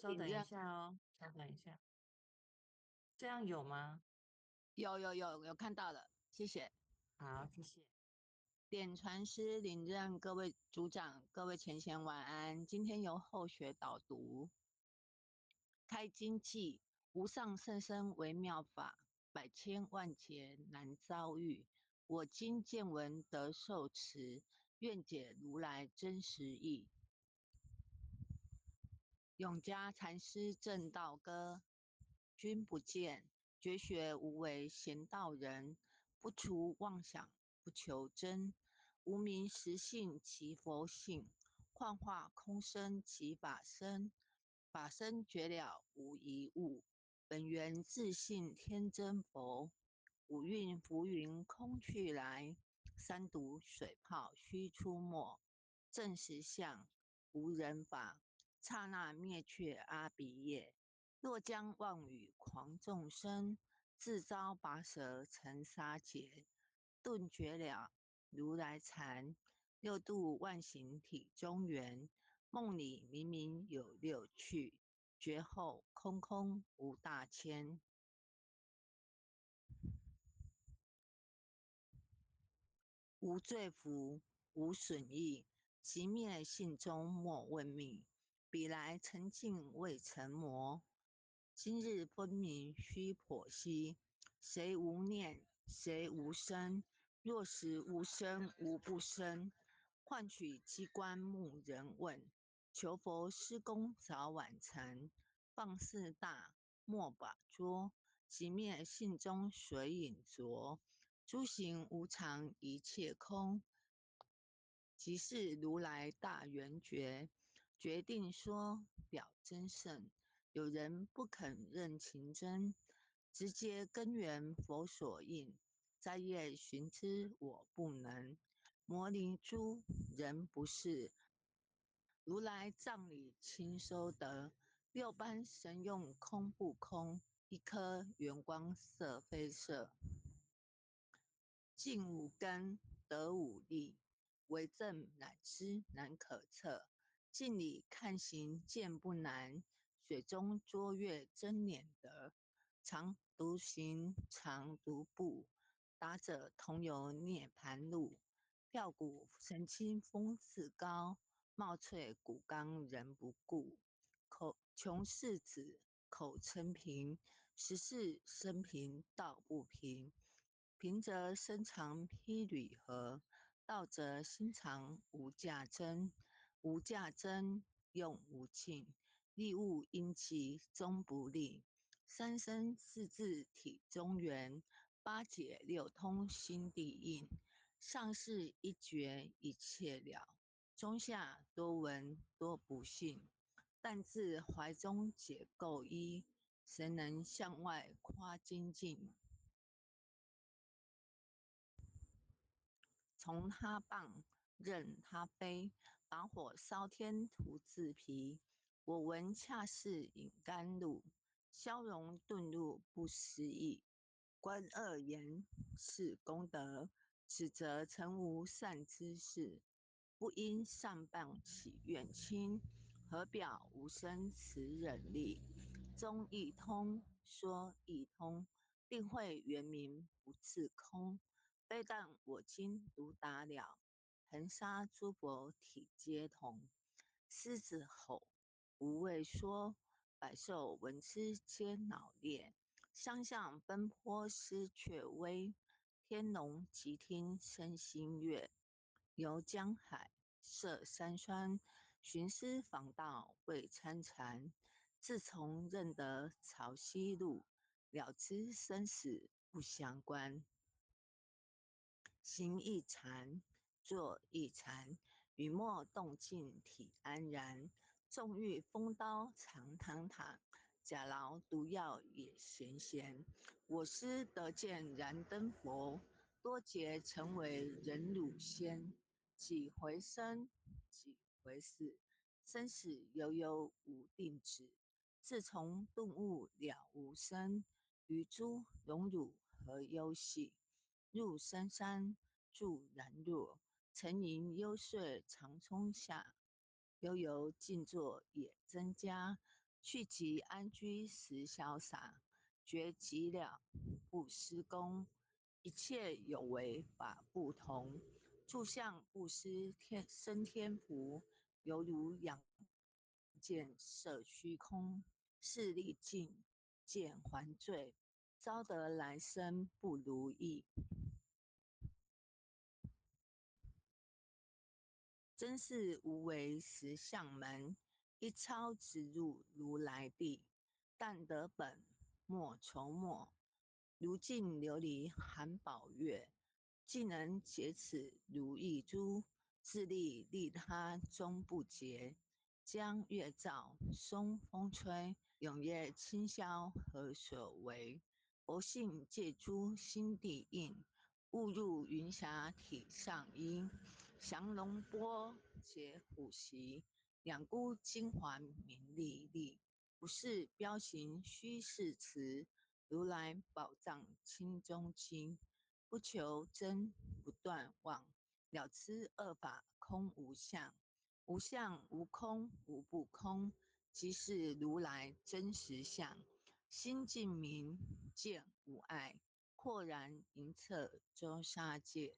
稍等一领任下哦，稍等一下，这样有吗？有看到了，谢谢。好，谢谢。点传师领任各位组长、各位前贤晚安。今天由后学导读，开经记，无上甚深微妙法，百千万劫难遭遇。我今见闻得受持，愿解如来真实义。永嘉禅师正道歌，君不见，绝学无为贤道人，不除妄想不求真，无名实性其佛性，幻化空生其法身，法身绝了无一物，本源自性天真佛，五蕴浮云空去来，三毒水泡须出没，正实相无人法。刹那灭却阿鼻业，若将妄语狂众生，自招拔舌成沙劫，顿绝了如来禅，六度万行体中圆，梦里明明有六趣，觉后空空无大千。无罪福，无损益，即灭性中莫问命。彼来沉静未成魔，今日分明须剖析。谁无念？谁无生？若实无生，无不生。换取机关木人问，求佛施功早晚成。放肆大，莫把捉，即灭性中水影浊。诸行无常，一切空，即是如来大圆觉。决定说表真圣，有人不肯认情真，直接根源佛所应，在业寻知我不能。摩尼珠人不是，如来藏里亲收得，六般神用空不空，一颗圆光色非色。尽五根，得五力，为证乃知难可测。镜里看行见不难，水中捉月真捻得。常独行常独步，达者同游涅盘路。吊骨神清风自高，貌翠骨刚人不顾。口穷世子口称平，实是生平道不平。平则身长披履合，道则心长无价珍。无价珍，用无尽，利物因其终不利。三生四智体中圆，八解六通心地应。上士一觉一切了，中下多闻多不信。但自怀中解构一，谁能向外夸精进？从他棒，任他飞，把火烧天徒自疲。我闻恰似饮甘露，消融顿入不思议。观恶言是功德，此则诚无善知识。不因上谤起怨亲，何表无生慈忍力？中亦通，说亦通，定会圆明不自空。非但我今独达了，恒沙诸佛体皆同。狮子吼，无畏说，百兽闻之皆脑裂。相向奔波失却微，天龙即听生心悦。游江海，涉山川，寻师访道未参禅。自从认得潮汐路，了知生死不相关。行一禅，坐一禅，雨墨动静体安然。纵欲风刀常堂堂，假劳毒药也咸咸。我师得见燃灯佛，多劫成为人乳仙。几回生，几回死，生死悠悠无定止。自从顿悟了无生，与诸荣辱何忧系？入深山住然若，沉吟幽邃长冲下。悠悠静坐也增加，去疾安居时潇洒，绝疾了不施功。一切有为法不同，住相不思生天福，犹如仰见色虚空。势力尽，见还罪，招得来生不如意。真是无为实相门，一抄直入如来地。但得本，莫愁末。如镜琉璃含宝月，既能解此如意珠，自利利他终不竭。江月照，松风吹，永夜清宵何所为？佛性借诸心地应，误入云霞体上衣。降龙波解虎袭，两孤金环明历历。不是标行虚是词，如来宝藏清中清。不求真，不断妄，了知二法空无相。无相无空无不空，即是如来真实相。心净明，见无碍，豁然迎彻周沙界。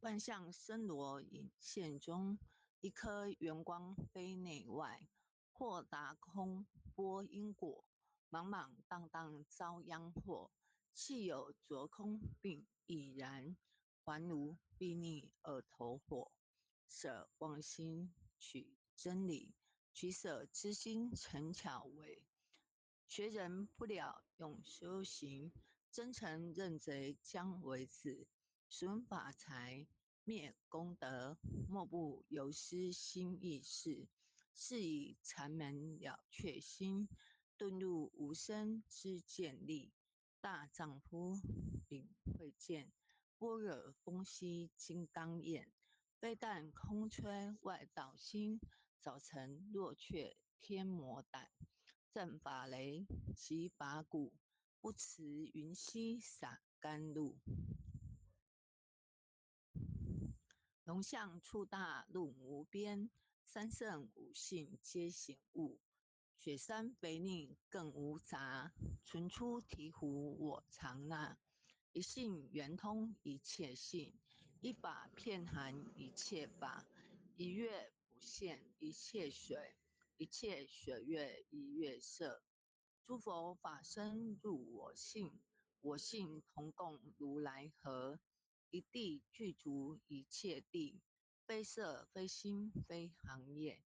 万象森罗隐现中，一颗圆光非内外。或达空波因果，莽莽荡荡遭殃祸。气有着空并亦然，还如睥睨耳头火。舍妄心取真理，取舍之心成巧为。学人不了用修行，真诚认贼将为子。损法财，灭功德，莫不有失心意事。是以禅门了却心，遁入无生之见力。大丈夫领会见，般若风息金刚焰。非但空吹外道心，早晨若却天魔胆。正法雷其法鼓，不辞云溪洒甘露。龙象处大路无边，三圣五性皆醒悟。雪山肥腻更无杂，存出醍醐我常纳。一性圆通一切性，一法遍含一切法。一月不现一切水，一切水月一月色。诸佛法身入我性，我性同共如来合。一地具足一切地，非色非心非行业。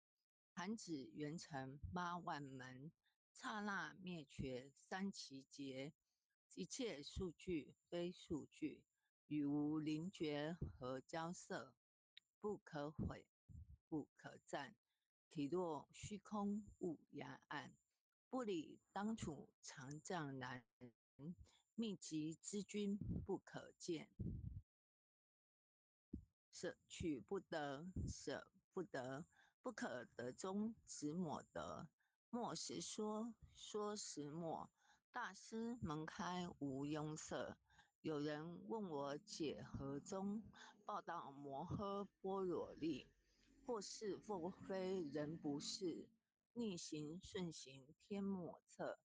弹指圆成八万门，刹那灭绝三奇劫。一切数据非数据，语无灵觉何交涉？不可毁，不可占。体若虚空勿压暗，不理当处常障难。秘籍之君不可见。舍取不得，舍不得，不可得中，只抹得。莫实说，说实莫。大师门开无拥塞。有人问我解何中，报道摩诃般若力。或是或非人不是，逆行顺行天莫测。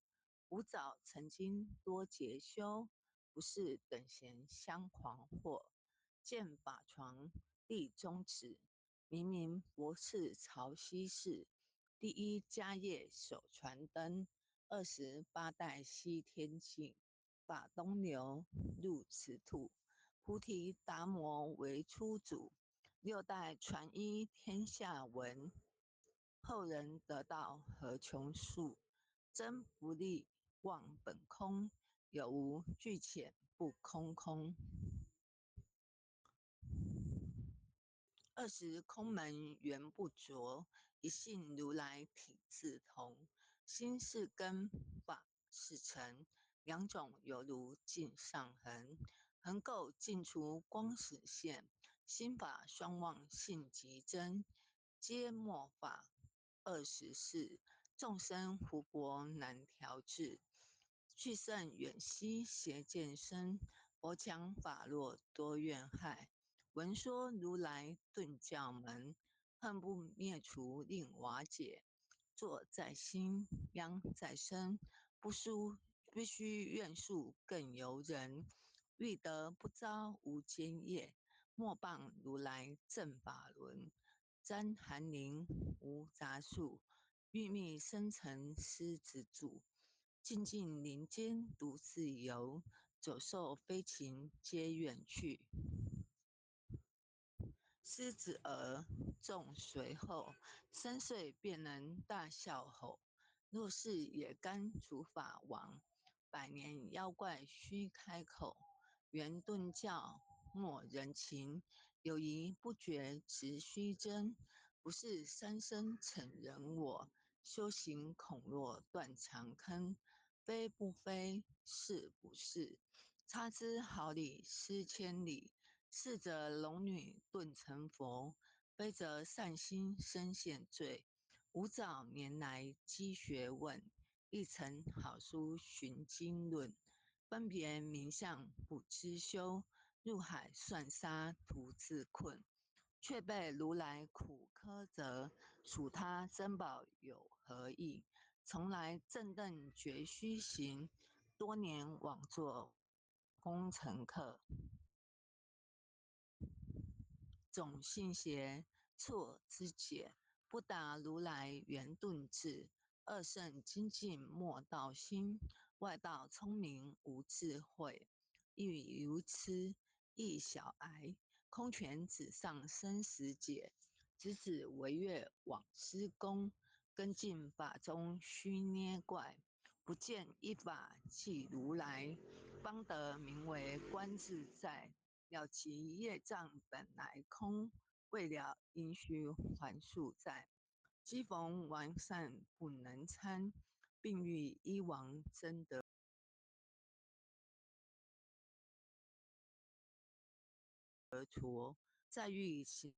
吾早曾经多劫修，不是等闲相诳惑。见法床立中指，明明博士朝西市。第一迦叶手传灯，28代西天镜。法东流入此土，菩提达摩为初祖。6代传一天下闻，后人得道何穷数。真不立忘本空，有无俱浅不空空。20空门缘不着，一性如来体自同。心是根，法是尘，两种犹如镜上痕。痕垢尽除光始现，心法双旺性极真。皆末法24，众生福薄难调制。去甚远兮邪见深，佛讲法落多怨害。闻说如来顿教门，恨不灭除令瓦解。坐在心，殃在身。不书必须愿术更由人，欲得不遭无间业。莫谤如来正法轮，沾寒林无杂树，欲觅生辰狮子住。静静林间独自游，走兽飞禽皆远去。狮子儿众随后，深邃便能大笑吼。若是也甘除法王，百年妖怪须开口。圆顿教莫人情，有疑不决直须真。不是三生逞人我，修行恐落断肠坑。非不非，是不是？差之毫厘失千里。是则龙女顿成佛，非则善心身现罪。吾早年来积学问，一曾好书寻经论。分别名相不知修，入海算沙徒自困。却被如来苦苛责，属他珍宝有何益？从来正等觉须行，多年枉作功臣客。总信邪，错之解，不达如来圆顿智。二圣精进莫道心，外道聪明无智慧。亦如痴，亦小癌，空拳纸上生死解。直指惟越往施功，跟进法中须捏怪。不见一法即如来，方得名为观自在。了其业障本来空，未了因须还数在。机逢完善不能参，并欲依王争得脱。再欲行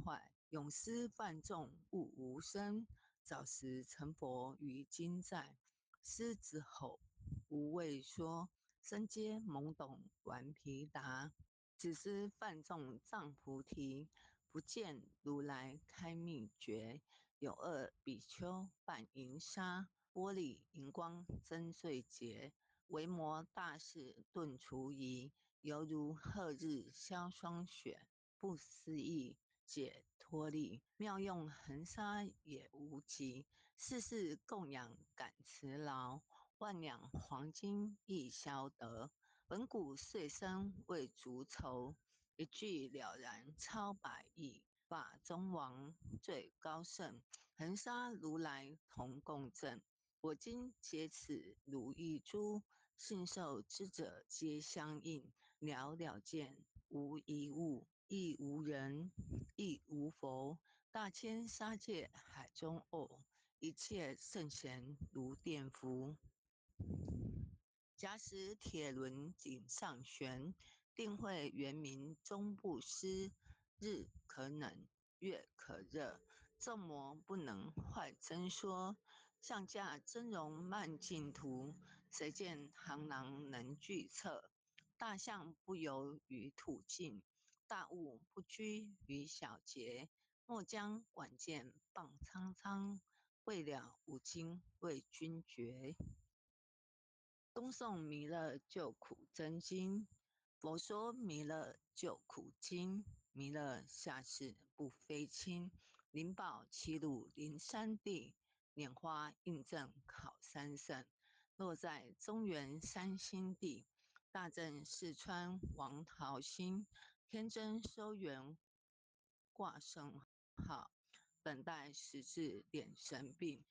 坏，永思犯众勿无生。早时成佛于今在，狮子吼，无畏说，身皆懵懂顽皮答。只知犯众藏菩提，不见如来开秘诀。有二比丘扮银纱，玻璃银光真碎节。维摩大士顿除疑，犹如赫日消霜雪。不思议解脱力，妙用恒沙也无极。世事供养感慈劳，万两黄金亦消得。本古岁生未足愁，一句了然超百亿。法中王最高圣，恒沙如来同共振。我今解此如意珠，信受之者皆相应。了了见，无一物，亦无人，亦无佛。大千沙界海中偶，一切圣贤如电浮。假使铁轮顶上悬，定会圆明终不失。日可冷，月可热，众魔不能坏真说。上架真容慢镜图，谁见螳螂能拒策？大象不游于土径，大物不居于小节。莫将管见谤苍苍，未了吾今为君绝。东宋弥勒救苦真经，佛说弥勒救苦经。弥勒下世不非亲，灵宝齐鲁灵山地，拈花印证考三圣。落在中原三星地，大正四川王桃心，天真收元挂圣号。本代实质点神病，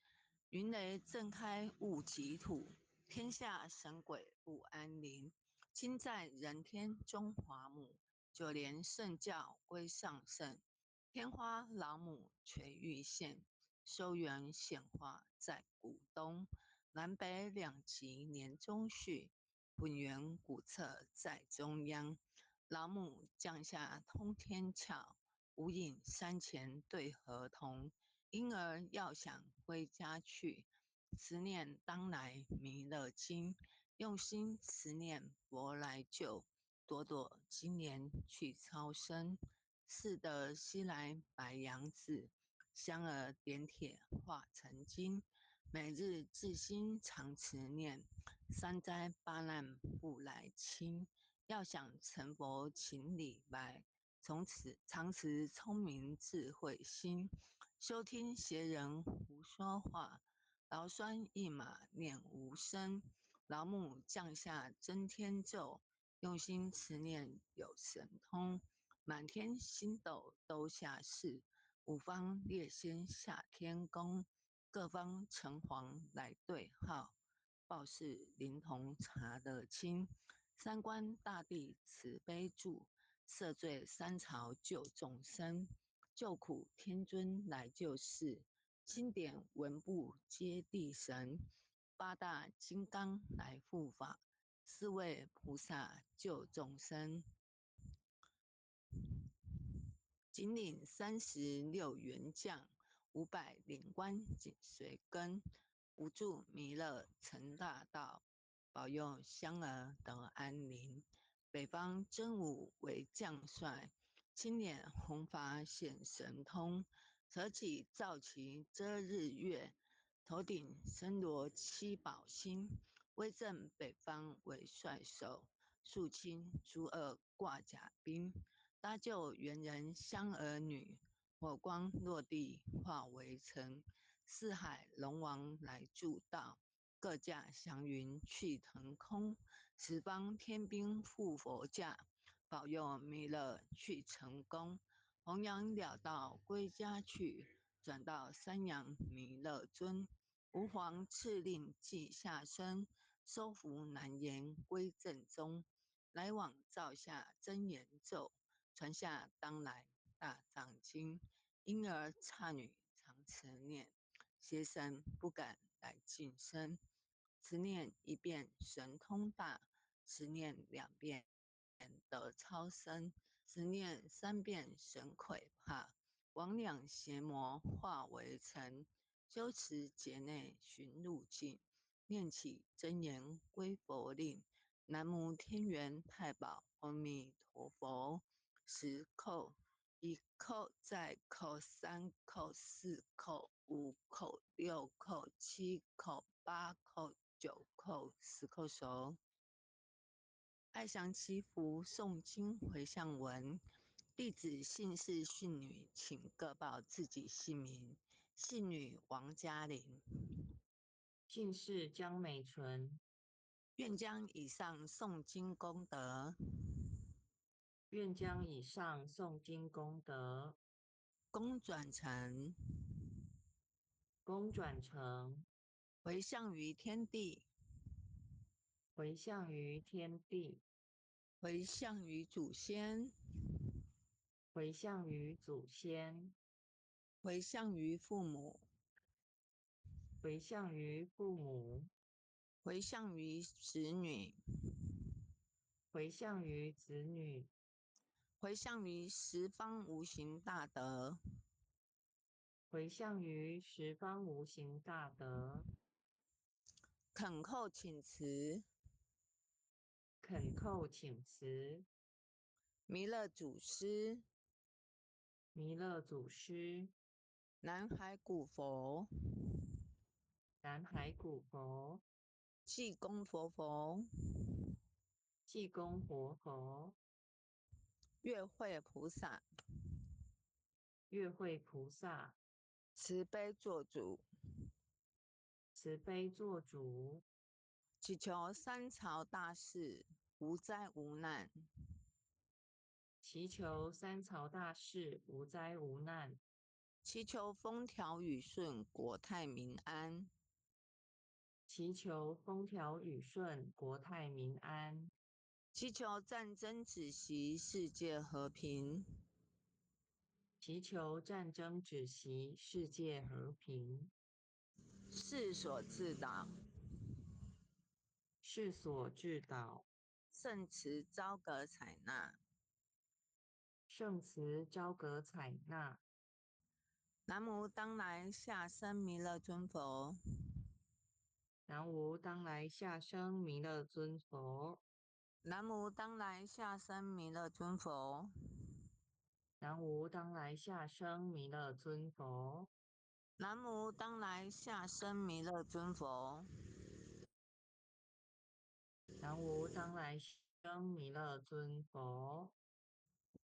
云雷震开雾极土。天下神鬼不安宁，今在人天中华母，就连圣教归上圣。天花老母垂玉线，收元显化在古东。南北两极年中序，本源古册在中央。老母降下通天窍，无影山前对河童。婴儿要想归家去，思念当来弥勒经，用心思念佛来救，朵朵今年去超生。是得西来白杨子，香儿点铁化成金。每日至心常持念，三灾八难不来侵。要想成佛请礼拜，从此常持聪明智慧心。休听邪人胡说话，劳酸一马念无声。劳木降下真天咒，用心持念有神通。满天星斗都下世，五方列仙下天宫。各方城隍来对号，报事灵童查得清。三官大帝慈悲助，赦罪三朝救众生。救苦天尊来救世，经典文部接地神。八大金刚来护法，四位菩萨救众生。仅领36员将，500领官紧随跟。无助弥勒成大道，保佑香儿得安宁。北方真武为将帅，青脸红发显神通。扯起皂旗遮日月，头顶身罗七宝星。威震北方为帅首，肃清诸恶挂甲兵。搭救猿人香儿女，火光落地化为尘。四海龙王来助道，各驾祥云去腾空。十方天兵护佛驾，保佑弥勒去成功。弘扬了道归家去，转到三阳弥勒尊。吾皇敕令记下生，收服难言归正宗。来往照下真言咒，传下当来大藏经。婴儿差女常持念，邪神不敢来近身。持念一遍神通大，持念2遍得超生，持念3遍神愧怕。魍魉邪魔化为尘，修持劫内寻路径。念起真言归佛令，南无天元太保阿弥陀佛。10叩，1叩，再叩，3叩，4叩，5叩，6叩，7叩，8叩，9叩，10叩手。爱祥祈福诵经回向文，弟子姓氏训女，请各报自己姓名。姓女王嘉玲，姓氏江美纯，愿将以上诵经功德愿将以上诵经功德公转成公转成回向于天地，回向于天地，回向于祖先，回向于祖先，回向于父母，回向于父母，回向于子女，回向于子女，回向于十方无形大德。回向于十方无形大德。恳叩请辞，恳叩请辞，弥勒祖师，弥勒祖师，南海古佛，南海古佛，济公活佛，济公活佛，月慧菩萨，月慧菩萨，慈悲做主，慈悲做主，祈求三朝大事无灾无难，祈求三朝大事无灾无难，祈求风调雨顺，国泰民安，祈求风调雨顺，国泰民安，祈求战争止息，世界和平。祈求战争止息，世界和平，世所自导，世所至导，圣慈昭格采纳。圣慈昭格采纳。南无当来下生弥勒尊佛。南无当来下生弥勒尊佛。南无当来下生弥勒尊佛。南无当来下生弥勒尊佛。南无当来下生弥勒尊佛。南无当来生弥勒尊佛。